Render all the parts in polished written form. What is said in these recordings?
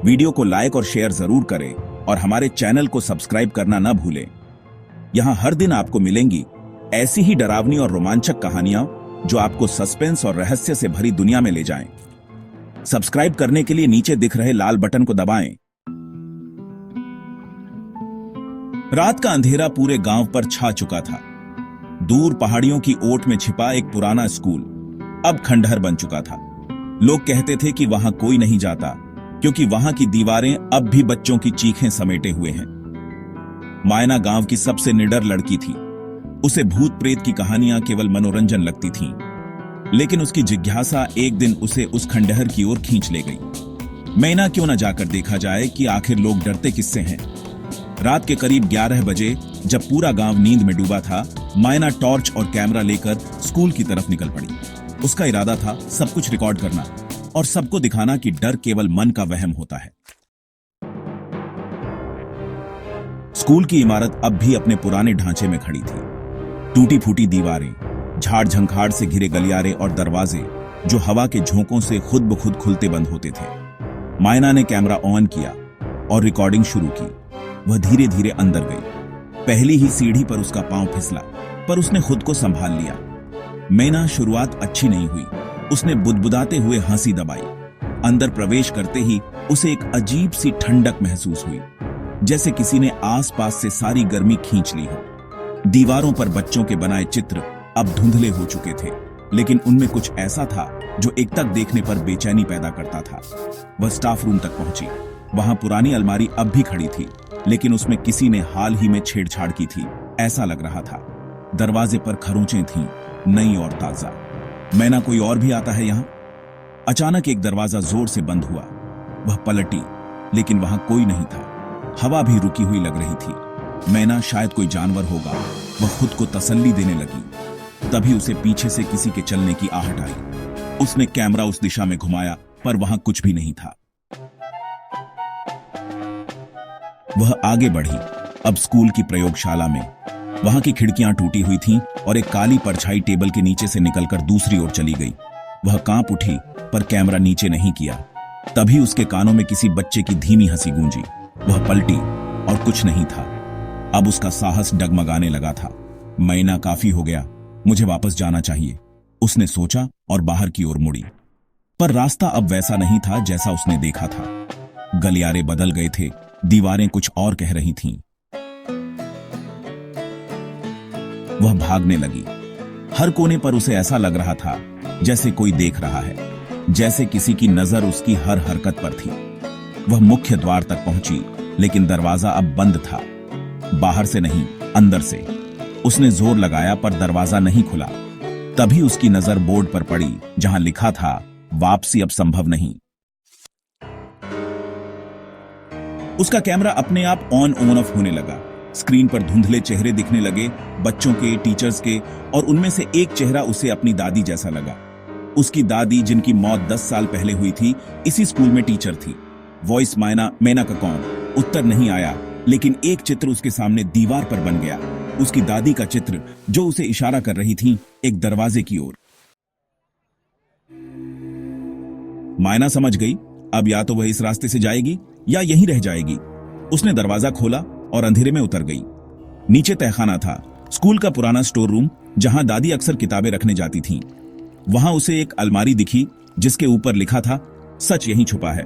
Video को like और share जरूर करें और हमारे चैनल को सब्सक्राइब करना न भूलें। यहाँ हर दिन आपको मिलेंगी ऐसी ही डरावनी और रोमांचक कहानियां जो आपको सस्पेंस और रहस्य से भरी दुनिया में ले जाएं। सब्सक्राइब करने के लिए नीचे दिख रहे लाल बटन को दबाएं। रात का अंधेरा पूरे गांव पर छा चुका था। दूर पहाड़ियों की ओट में छिपा एक पुराना स्कूल अब खंडहर बन चुका था। लोग कहते थे कि वहां कोई नहीं जाता क्योंकि वहां की दीवारें अब भी बच्चों की चीखें समेटे हुए हैं। मायना गांव की सबसे निडर लड़की थी। उसे भूत प्रेत की कहानियां केवल मनोरंजन लगती थीं, लेकिन उसकी जिज्ञासा एक दिन उसे उस खंडहर की ओर खींच ले गई। मैना क्यों न जाकर देखा जाए कि आखिर लोग डरते किससे हैं। रात के करीब 11 बजे जब पूरा गांव नींद में डूबा था, मायना टॉर्च और कैमरा लेकर स्कूल की तरफ निकल पड़ी। उसका इरादा था सब कुछ रिकॉर्ड करना और सबको दिखाना कि डर केवल मन का वहम होता है। स्कूल की इमारत अब भी अपने पुराने ढांचे में खड़ी थी। टूटी फूटी दीवारें, झाड़ झंखाड़ से घिरे गलियारे और दरवाजे जो हवा के झोंकों से खुद ब खुद खुलते बंद होते थे। मायना ने कैमरा ऑन किया और रिकॉर्डिंग शुरू की। वह धीरे धीरे अंदर गई। पहली ही सीढ़ी पर उसका पांव फिसला, पर उसने खुद को संभाल लिया। मैना शुरुआत अच्छी नहीं हुई। उसने बुदबुदाते हुए हंसी दबाई। अंदर प्रवेश करते ही उसे एक अजीब सी ठंडक महसूस हुई, जैसे किसी ने आसपास से सारी गर्मी खींच ली हो। दीवारों पर बच्चों के बनाए चित्र अब धुंधले हो चुके थे, लेकिन उनमें कुछ ऐसा था जो एकटक देखने पर बेचैनी पैदा करता था। वह स्टाफ रूम तक पहुंची। वहां पुरानी अलमारी अब भी खड़ी थी, लेकिन उसमें किसी ने हाल ही में छेड़छाड़ की थी, ऐसा लग रहा था। दरवाजे पर खरोंचें थीं, नई और ताजा। मैना कोई और भी आता है यहाँ? अचानक एक दरवाजा जोर से बंद हुआ। वह पलटी, लेकिन वहां कोई नहीं था। हवा भी रुकी हुई लग रही थी। मैना शायद कोई जानवर होगा, वह खुद को तसल्ली देने लगी। तभी उसे पीछे से किसी के चलने की आहट आई। उसने कैमरा उस दिशा में घुमाया, पर वहां कुछ भी नहीं था। वह आगे बढ़ी, अब स्कूल की प्रयोगशाला में। वहां की खिड़कियां टूटी हुई थीं और एक काली परछाई टेबल के नीचे से निकलकर दूसरी ओर चली गई। वह कांप उठी, पर कैमरा नीचे नहीं किया। तभी उसके कानों में किसी बच्चे की धीमी हंसी गूंजी। वह पलटी और कुछ नहीं था। अब उसका साहस डगमगाने लगा था। मैना, काफी हो गया, मुझे वापस जाना चाहिए, उसने सोचा और बाहर की ओर मुड़ी। पर रास्ता अब वैसा नहीं था जैसा उसने देखा था। गलियारे बदल गए थे, दीवारें कुछ और कह रही थीं। वह भागने लगी। हर कोने पर उसे ऐसा लग रहा था जैसे कोई देख रहा है, जैसे किसी की नजर उसकी हर हरकत पर थी। वह मुख्य द्वार तक पहुंची, लेकिन दरवाजा अब बंद था। बाहर से नहीं, अंदर से। उसने जोर लगाया, पर दरवाजा नहीं खुला। तभी उसकी नजर बोर्ड पर पड़ी, जहां लिखा था, वापसी अब संभव नहीं। उसका कैमरा अपने आप ऑन ऑफ होने लगा। स्क्रीन पर धुंधले चेहरे दिखने लगे, बच्चों के, टीचर्स के, और उनमें से एक चेहरा उसे अपनी दादी जैसा लगा। उसकी दादी, जिनकी मौत 10 साल पहले हुई थी, इसी स्कूल में टीचर थी। वॉइस मायना, मैना का कौन? उत्तर नहीं आया, लेकिन एक चित्र उसके सामने दीवार पर बन गया। उसकी दादी का चित्र, जो उसे इशारा कर रही थी एक दरवाजे की ओर। मायना समझ गई, अब या तो वह इस रास्ते से जाएगी या यहीं रह जाएगी। उसने दरवाजा खोला और अंधेरे में उतर गई। नीचे तहखाना था, स्कूल का पुराना स्टोर रूम, जहां दादी अक्सर किताबें रखने जाती थीं। वहां उसे एक अलमारी दिखी जिसके ऊपर लिखा था, सच यहीं छुपा है।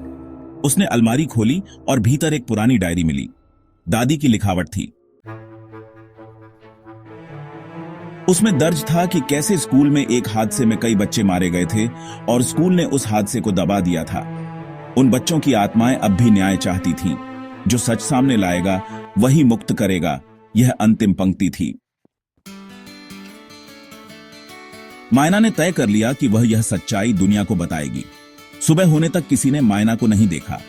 उसने अलमारी खोली और भीतर एक पुरानी डायरी मिली। दादी की लिखावट थी। उसमें दर्ज था कि कैसे स्कूल में एक हादसे में कई बच्चे मारे गए थे और स्कूल ने उस हादसे को दबा दिया था। उन बच्चों की आत्माएं अब भी न्याय चाहती थीं। जो सच सामने लाएगा वही मुक्त करेगा, यह अंतिम पंक्ति थी। मायना ने तय कर लिया कि वह यह सच्चाई दुनिया को बताएगी। सुबह होने तक किसी ने मायना को नहीं देखा,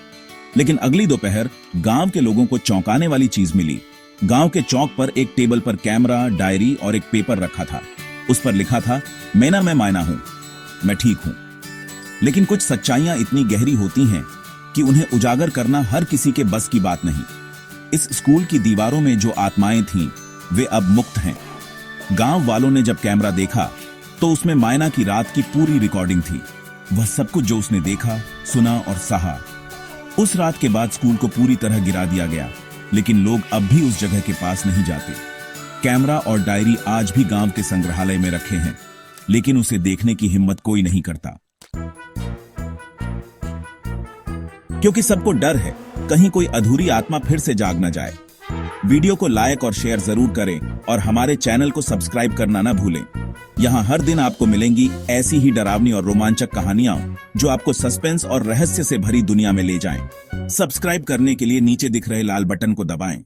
लेकिन अगली दोपहर गांव के लोगों को चौंकाने वाली चीज मिली। गांव के चौक पर एक टेबल पर कैमरा, डायरी और एक पेपर रखा था। उस पर लिखा था, मैना, मैं मायना हूं, मैं ठीक हूं। लेकिन कुछ सच्चाइयां इतनी गहरी होती हैं कि उन्हें उजागर करना हर किसी के बस की बात नहीं। इस स्कूल की दीवारों में जो आत्माएं थीं, वे अब मुक्त हैं। गांव वालों ने जब कैमरा देखा तो उसमें मायना की रात की पूरी रिकॉर्डिंग थी। वह सब कुछ जो उसने देखा, सुना और सहा, उस रात के बाद स्कूल को पूरी तरह गिरा दिया गया, लेकिन लोग अब भी उस जगह के पास नहीं जाते। कैमरा और डायरी आज भी गांव के संग्रहालय में रखे हैं, लेकिन उसे देखने की हिम्मत कोई नहीं करता, क्योंकि सबको डर है कहीं कोई अधूरी आत्मा फिर से जाग न जाए। वीडियो को लाइक और शेयर जरूर करें और हमारे चैनल को सब्सक्राइब करना ना भूलें। यहाँ हर दिन आपको मिलेंगी ऐसी ही डरावनी और रोमांचक कहानियां जो आपको सस्पेंस और रहस्य से भरी दुनिया में ले जाएं। सब्सक्राइब करने के लिए नीचे दिख रहे लाल बटन को दबाएं।